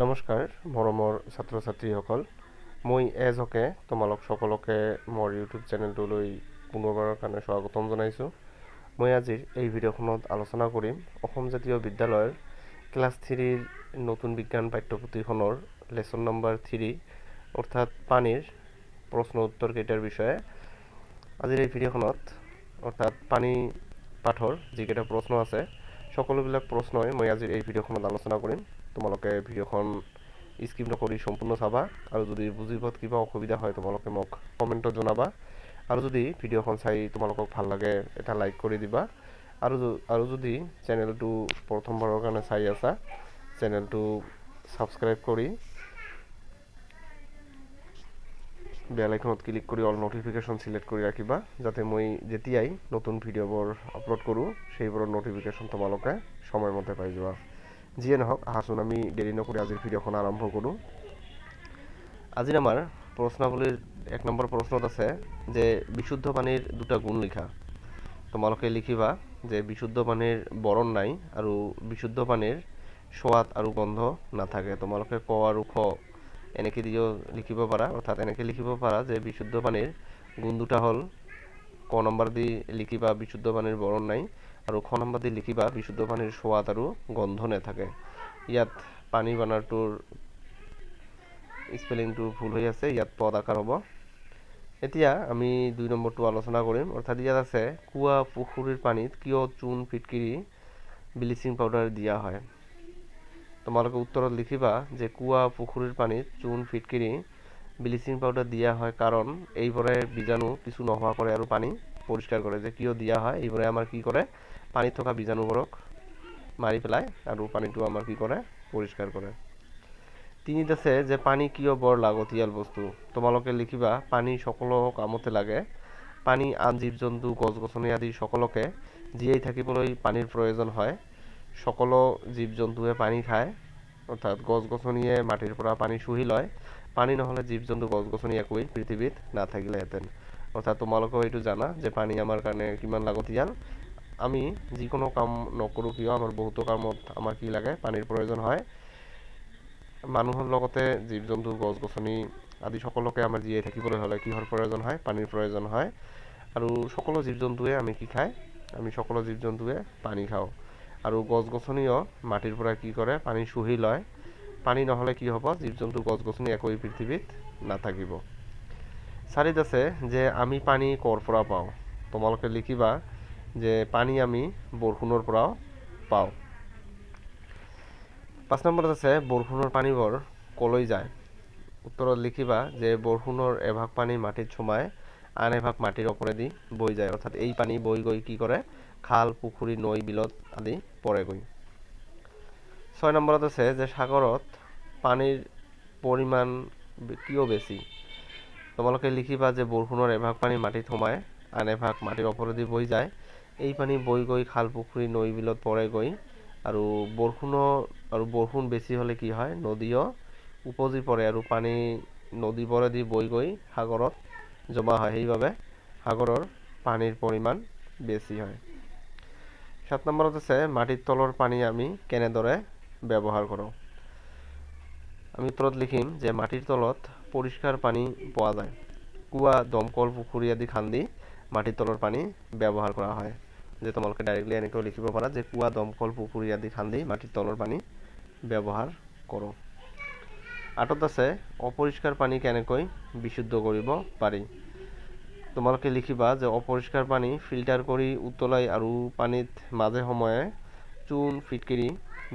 নমস্কাৰ মৰমৰ ছাত্ৰ ছাত্ৰীসকল, মই এজকে তোমালোক সকলোকে মোৰ ইউটিউব চেনেলটোলৈ পুনৰবাৰৰ কাৰণে স্বাগতম জনাইছোঁ। মই আজিৰ এই ভিডিঅ'খনত আলোচনা কৰিম অসম জাতীয় বিদ্যালয়ৰ ক্লাছ 3ৰ নতুন বিজ্ঞান পাঠ্যপুথিখনৰ লেচন নম্বৰ 3 অৰ্থাৎ পানীৰ প্ৰশ্ন উত্তৰ কেইটাৰ বিষয়ে। আজিৰ এই ভিডিঅ'খনত অৰ্থাৎ পানী পাঠৰ যিকেইটা প্ৰশ্ন আছে সকলোবিলাক প্ৰশ্নই মই আজিৰ এই ভিডিঅ'খনত আলোচনা কৰিম। তোমালোকে ভিডিঅ'খন স্কিপ নকৰি সম্পূৰ্ণ চাবা আৰু যদি বুজি পোৱাত কিবা অসুবিধা হয় তোমালোকে মোক কমেণ্টত জনাবা আৰু যদি ভিডিঅ'খন চাই তোমালোকক ভাল লাগে এটা লাইক কৰি দিবা আৰু যদি চেনেলটো প্ৰথমবাৰৰ কাৰণে চাই আছা চেনেলটো ছাবস্ক্ৰাইব কৰি বেল আইকনত ক্লিক কৰি অল নটিফিকেশ্যন সিলেক্ট কৰি ৰাখিবা যাতে মই যেতিয়াই নতুন ভিডিঅ'বোৰ আপলোড কৰোঁ সেইবোৰৰ নটিফিকেশ্যন তোমালোকে সময়মতে পাই যোৱা। যিয়ে নহওক আহাচোন আমি দেৰি নকৰি আজিৰ ভিডিঅ'খন আৰম্ভ কৰোঁ। আজিৰ আমাৰ প্ৰশ্নাৱলীৰ 1 নম্বৰ প্ৰশ্নত আছে যে বিশুদ্ধ পানীৰ দুটা গুণ লিখা। তোমালোকে লিখিবা যে বিশুদ্ধ পানীৰ বৰণ নাই আৰু বিশুদ্ধ পানীৰ সোৱাদ আৰু গন্ধ নাথাকে। তোমালোকে ক আৰু খ এনেকৈ দিও লিখিব পাৰা, অৰ্থাৎ এনেকৈ লিখিব পাৰা যে বিশুদ্ধ পানীৰ গুণ দুটা হ'ল ক নম্বৰ দি লিখিবা বিশুদ্ধ পানীৰ বৰণ নাই আৰু খ নম্বৰ দি লিখিবা বিশুদ্ধ পানীৰ সোৱাদ আৰু গন্ধ নাথাকে। ইয়াত পানী বানানটোৰ স্পেলিংটো ভুল হৈ আছে, ইয়াত পদ আকাৰ হ'ব। এতিয়া আমি 2 নম্বৰটো আলোচনা কৰিম, অৰ্থাৎ ইয়াত আছে কুয়া পুখুৰীৰ পানীত কিয় চূণ ফিটকিৰি ব্লিচিং পাউডাৰ দিয়া হয়। তোমালোকে উত্তৰত লিখিবা যে কুয়া পুখুৰীৰ পানীত চূণ ফিটকিৰি ব্লিচিং পাউডাৰ দিয়া হয় কাৰণ এইবোৰে বীজাণু কিছু নোহোৱা কৰে আৰু পানী পৰিষ্কাৰ কৰে। যে কিয় দিয়া হয়, এইবোৰে আমাৰ কি কৰে, পানীত থকা বীজাণুবোৰক মাৰি পেলায় আৰু পানীটো আমাৰ কি কৰে, পৰিষ্কাৰ কৰে। 3ত আছে যে পানী কিয় বৰ লাগতিয়াল বস্তু। তোমালোকে লিখিবা পানী সকলো কামতে লাগে। পানী আন জীৱ জন্তু গছ গছনি আদি সকলোকে জীয়াই থাকিবলৈ পানীৰ প্ৰয়োজন হয়। সকলো জীৱ জন্তুৱে পানী খায়, অৰ্থাৎ গছ গছনিয়ে মাটিৰ পৰা পানী শুহি লয়। পানী নহ'লে জীৱ জন্তু গছ গছনি একোৱেই পৃথিৱীত নাথাকিলেহেঁতেন। অৰ্থাৎ তোমালোকেও এইটো জানা যে পানী আমাৰ কাৰণে কিমান লাগতিয়াল। আমি যিকোনো কাম নকৰোঁ কিয় আমাৰ বহুতো কামত আমাৰ কি লাগে, পানীৰ প্ৰয়োজন হয়। মানুহৰ লগতে জীৱ জন্তু গছ গছনি আদি সকলোকে আমাৰ জীয়াই থাকিবলৈ হ'লে কিহৰ প্ৰয়োজন হয়, পানীৰ প্ৰয়োজন হয়। আৰু সকলো জীৱ জন্তুৱে আমি কি খায়, আমি সকলো জীৱ জন্তুৱে পানী খাওঁ আৰু গছ গছনিও মাটিৰ পৰা কি কৰে, পানী শুহি লয়। পানী নহ'লে কি হ'ব, জীৱ জন্তু গছ গছনি একোৱেই পৃথিৱীত নাথাকিব। 4ত আছে যে আমি পানী ক'ৰ পৰা পাওঁ। তোমালোকে লিখিবা যে পানী আমি বৰষুণৰ পৰাও পাওঁ। 5 নম্বৰত আছে বৰষুণৰ পানীবোৰ কলৈ যায়। উত্তৰত লিখিবা যে বৰষুণৰ এভাগ পানী মাটিত সোমাই আন এভাগ মাটিৰ ওপৰেদি বৈ যায়, অৰ্থাৎ এই পানী বৈ গৈ কি কৰে, খাল পুখুৰী নৈ বিলত আদি পৰেগৈ। 6 নম্বৰত আছে যে সাগৰত পানীৰ পৰিমাণ কিয় বেছি। তোমালোকে লিখিবা যে বৰষুণৰ এভাগ পানী মাটিত সোমাই আন এভাগ মাটিৰ ওপৰেদি বৈ যায়। এই পানী বৈ গৈ খাল পুখুৰী নৈ বিলত পৰেগৈ আৰু বৰষুণ বেছি হ'লে কি হয়, নদীও উপজি পৰে আৰু পানী নদীবোৰেদি বৈ গৈ সাগৰত জমা হয়, সেইবাবে সাগৰৰ পানীৰ পৰিমাণ বেছি হয়। 7 নম্বৰত আছে মাটিৰ তলৰ পানী আমি কেনেদৰে ব্যৱহাৰ কৰোঁ। আমি উত্তৰত লিখিম যে মাটিৰ তলত পৰিষ্কাৰ পানী পোৱা যায়। কুয়া দমকল পুখুৰী আদি খান্দি মাটিৰ তলৰ পানী ব্যৱহাৰ কৰা হয়। যে তোমালোকে ডাইৰেক্টলি এনেকৈও লিখিব পাৰা যে কুয়া দমকল পুখুৰী আদি খান্দি মাটিৰ তলৰ পানী ব্যৱহাৰ কৰোঁ। 8ত আছে অপৰিষ্কাৰ পানী কেনেকৈ বিশুদ্ধ কৰিব পাৰি। তোমালোকে লিখিবা যে অপৰিষ্কাৰ পানী ফিল্টাৰ কৰি উতলাই আৰু পানীত মাজে সময়ে চূণ ফিটকিৰি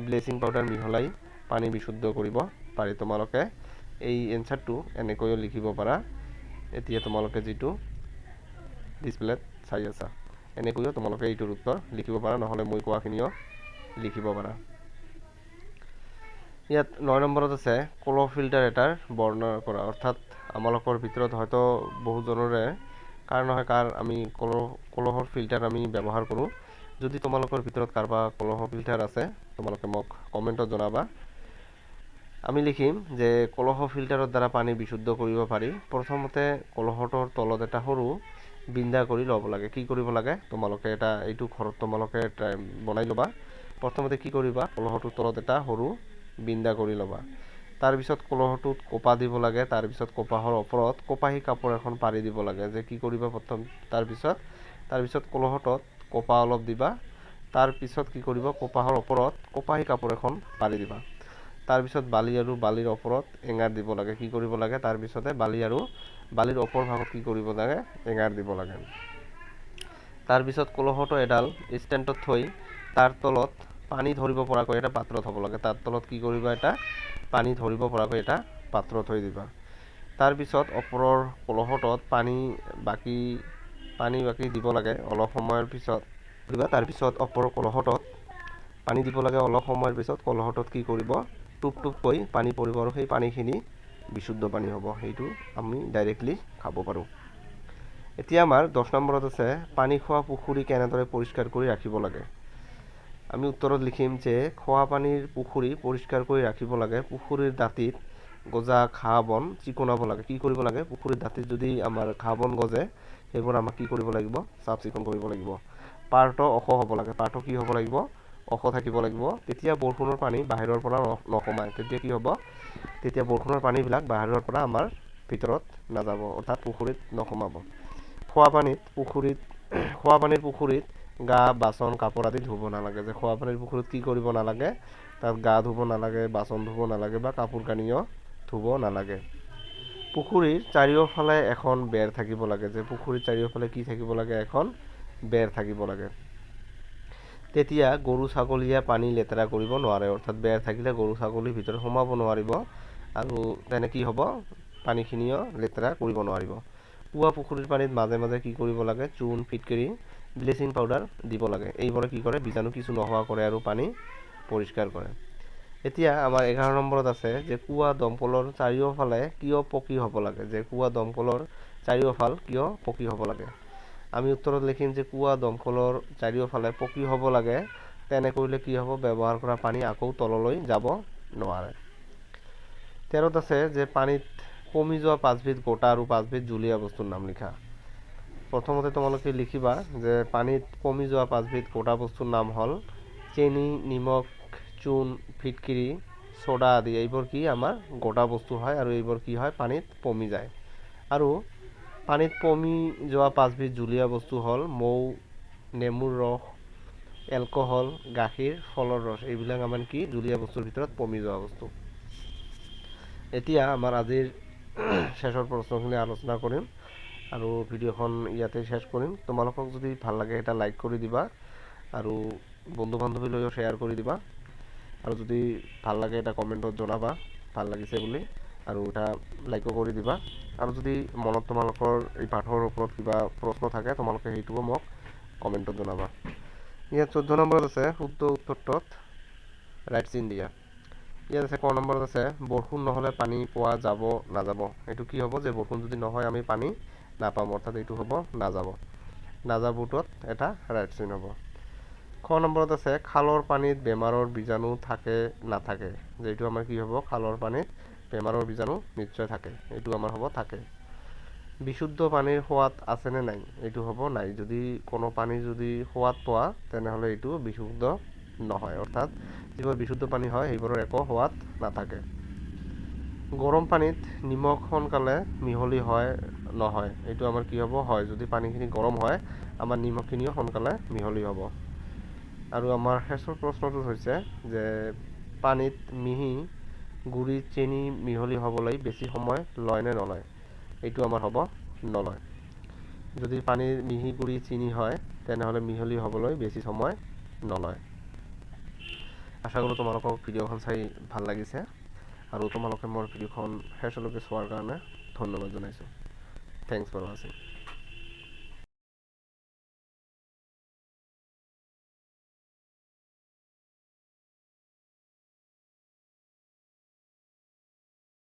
ব্লিচিং পাউডাৰ মিহলাই পানী বিশুদ্ধ কৰিব পাৰি। তোমালোকে এই এনচাৰটো এনেকৈও লিখিব পাৰা, এতিয়া তোমালোকে যিটো ডিছপ্লেত চাই আছা এনেকৈও তোমালোকে এইটোৰ উত্তৰ লিখিব পাৰা, নহ'লে মই কোৱাখিনিও লিখিব পাৰা। ইয়াত 9 নম্বৰত আছে কলহ ফিল্টাৰ এটাৰ বৰ্ণনা কৰা, অৰ্থাৎ আমালোকৰ ভিতৰত হয়তো বহুজনৰে কাৰ নহয় কাৰ আমি কলহৰ ফিল্টাৰ আমি ব্যৱহাৰ কৰোঁ। যদি তোমালোকৰ ভিতৰত কাৰোবাৰ কলহৰ ফিল্টাৰ আছে তোমালোকে মোক কমেণ্টত জনাবা। আমি লিখিম যে কলহ ফিল্টাৰৰ দ্বাৰা পানী বিশুদ্ধ কৰিব পাৰি। প্ৰথমতে কলহটোৰ তলত এটা সৰু বিন্দা কৰি ল'ব লাগে। কি কৰিব লাগে, তোমালোকে এইটো ঘৰত তোমালোকে বনাই ল'বা। প্ৰথমতে কি কৰিবা, কলহটোৰ তলত এটা সৰু বিন্দা কৰি ল'বা। তাৰপিছত কলহটোত কোপা দিব লাগে। তাৰপিছত কোপাহৰ ওপৰত কপাহী কাপোৰ এখন পাৰি দিব লাগে। যে কি কৰিবা প্ৰথম তাৰপিছত কলহটোত কোপা অলপ দিবা। তাৰপিছত কি কৰিবা কোপাহৰ ওপৰত কপাহী কাপোৰ এখন পাৰি দিবা। তাৰপিছত বালি আৰু বালিৰ ওপৰত এঙাৰ দিব লাগে। কি কৰিব লাগে তাৰপিছতে বালি আৰু বালিৰ ওপৰ ভাগত কি কৰিব লাগে এঙাৰ দিব লাগে। তাৰপিছত কলহটো এডাল ষ্টেণ্ডত থৈ তাৰ তলত পানী ধৰিব পৰাকৈ এটা পাত্ৰত হ'ব লাগে। তাৰ তলত কি কৰিবা এটা পানী ধৰিব পৰাকৈ এটা পাত্ৰ থৈ দিবা। তাৰপিছত ওপৰৰ কলহটোত পানী বাকি দিব লাগে অলপ সময়ৰ পিছত দিবা। তাৰপিছত ওপৰৰ কলহটোত পানী দিব লাগে। অলপ সময়ৰ পিছত কলহটোত কি কৰিব টুপ টুপকৈ পানী পৰিব আৰু সেই পানীখিনি বিশুদ্ধ পানী হ'ব। সেইটো আমি ডাইৰেক্টলি খাব পাৰোঁ। এতিয়া আমাৰ 10 নম্বৰত আছে পানী খোৱা পুখুৰী কেনেদৰে পৰিষ্কাৰ কৰি ৰাখিব লাগে। আমি উত্তৰত লিখিম যে খোৱা পানীৰ পুখুৰী পৰিষ্কাৰ কৰি ৰাখিব লাগে। পুখুৰীৰ দাঁতিত গজা ঘাঁহ বন চিকুণাব লাগে। কি কৰিব লাগে পুখুৰীৰ দাঁতিত যদি আমাৰ ঘাঁহ বন গজে সেইবোৰ আমাক কি কৰিব লাগিব চাফ চিকুণ কৰিব লাগিব। পাৰটো ওখ হ'ব লাগে। পাৰটো কি হ'ব লাগিব ওখ থাকিব লাগিব। তেতিয়া বৰষুণৰ পানী বাহিৰৰ পৰা নসোমায়। তেতিয়া কি হ'ব তেতিয়া বৰষুণৰ পানীবিলাক বাহিৰৰ পৰা আমাৰ ভিতৰত নাযাব, অৰ্থাৎ পুখুৰীত নসোমাব। খোৱা পানীৰ পুখুৰীত গা বাচন কাপোৰ আদি ধুব নালাগে। যে খোৱা পানীৰ পুখুৰীত কি কৰিব নালাগে তাত গা ধুব নালাগে, বাচন ধুব নালাগে বা কাপোৰ কানিও ধুব নালাগে। পুখুৰীৰ চাৰিওফালে এখন বেৰ থাকিব লাগে। যে পুখুৰীৰ চাৰিওফালে কি থাকিব লাগে এখন বেৰ থাকিব লাগে। তেতিয়া গৰু ছাগলীয়ে পানী লেতেৰা কৰিব নোৱাৰে। অৰ্থাৎ বেৰ থাকিলে গৰু ছাগলীৰ ভিতৰত সোমাব নোৱাৰিব আৰু তেনে কি হ'ব পানীখিনিও লেতেৰা কৰিব নোৱাৰিব। পুৱা পুখুৰীৰ পানীত মাজে মাজে কি কৰিব লাগে চূণ ফিটকিৰি ব্লিচিং পাউডাৰ দিব লাগে। এইবোৰে কি কৰে বীজাণু কিছু নোহোৱা কৰে আৰু পানী পৰিষ্কাৰ কৰে। এতিয়া আমাৰ 11 নম্বৰত আছে যে কুঁৱা দমকলৰ চাৰিওফালে কিয় পকী হ'ব লাগে। যে কুঁৱা দমকলৰ চাৰিওফাল কিয় পকী হ'ব লাগে। আমি উত্তৰত লিখিম যে কুঁৱা দমকলৰ চাৰিওফালে পকী হ'ব লাগে। তেনে কৰিলে কি হ'ব ব্যৱহাৰ কৰা পানী আকৌ তললৈ যাব নোৱাৰে। 13ত আছে যে পানীত কমি যোৱা 5বিধ গোটা আৰু 5বিধ জুলীয়া বস্তুৰ নাম লিখা। প্ৰথমতে তোমালোকে লিখিবা যে পানীত কমি যোৱা 5বিধ গোটা বস্তুৰ নাম হ'ল চেনি, নিমখ, চূণ, ফিটকিৰি, সোডা আদি। এইবোৰ কি আমাৰ গোটা বস্তু হয় আৰু এইবোৰ কি হয় পানীত কমি যায়। আৰু পানীত কমি যোৱা 5বিধ জুলীয়া বস্তু হ'ল মৌ, নেমুৰ ৰস, এলকহল, গাখীৰ, ফলৰ ৰস। এইবিলাক আমাৰ কি জুলীয়া বস্তুৰ ভিতৰত কমি যোৱা বস্তু। এতিয়া আমাৰ আজিৰ শেষৰ প্ৰশ্নখিনি আলোচনা কৰিম আৰু ভিডিঅ'খন ইয়াতে শেষ কৰিম। তোমালোকক যদি ভাল লাগে এটা লাইক কৰি দিবা আৰু বন্ধু বান্ধৱীলৈও শ্বেয়াৰ কৰি দিবা আৰু যদি ভাল লাগে এটা কমেণ্টত জনাবা ভাল লাগিছে বুলি আৰু এটা লাইকো কৰি দিবা। আৰু যদি মনত তোমালোকৰ এই পাঠৰ ওপৰত কিবা প্ৰশ্ন থাকে তোমালোকে সেইটোও মোক কমেণ্টত জনাবা। ইয়াত 14 নম্বৰত আছে শুদ্ধ উত্তৰটোত ৰাইট চিন দিয়া। ইয়াত আছে ক নম্বৰত আছে বৰষুণ নহ'লে পানী পোৱা যাব নাযাব। এইটো কি হ'ব যে বৰষুণ যদি নহয় আমি পানী নাপাম, অৰ্থাৎ এইটো হ'ব নাযাবটোত এটা ৰাইট চিন হ'ব। খ নম্বৰত আছে খালৰ পানীত বেমাৰৰ বীজাণু থাকে নাথাকে। যে এইটো আমাৰ কি হ'ব খালৰ পানীত বেমাৰৰ বীজাণু নিশ্চয় থাকে। এইটো আমাৰ হ'ব থাকে। বিশুদ্ধ পানীৰ সোৱাদ আছেনে নাই। এইটো হ'ব নাই। যদি কোনো পানী যদি সোৱাদ পোৱা তেনেহ'লে এইটো বিশুদ্ধ নহয়, অৰ্থাৎ যিবোৰ বিশুদ্ধ পানী হয় সেইবোৰৰ একো সোৱাদ নাথাকে। গৰম পানীত নিমখ সোনকালে মিহলি হয় নহয়। এইটো আমাৰ কি হ'ব হয়। যদি পানীখিনি গৰম হয় আমাৰ নিমখখিনিও সোনকালে মিহলি হ'ব। আৰু আমাৰ শেষৰ প্ৰশ্নটো হৈছে যে পানীত মিহি গুড়ি চেনি মিহলি হ'বলৈ বেছি সময় লয় নে নলয়। এইটো আমাৰ হ'ব নলয়। যদি পানীৰ মিহি গুড়ি চেনি হয় তেনেহ'লে মিহলি হ'বলৈ বেছি সময় নলয়। আশা কৰোঁ তোমালোকক ভিডিঅ'খন চাই ভাল লাগিছে আৰু তোমালোকে মোৰ ভিডিঅ'খন শেষলৈকে চোৱাৰ কাৰণে ধন্যবাদ জনাইছোঁ। থেংকছ ফৰ ৱাচিং।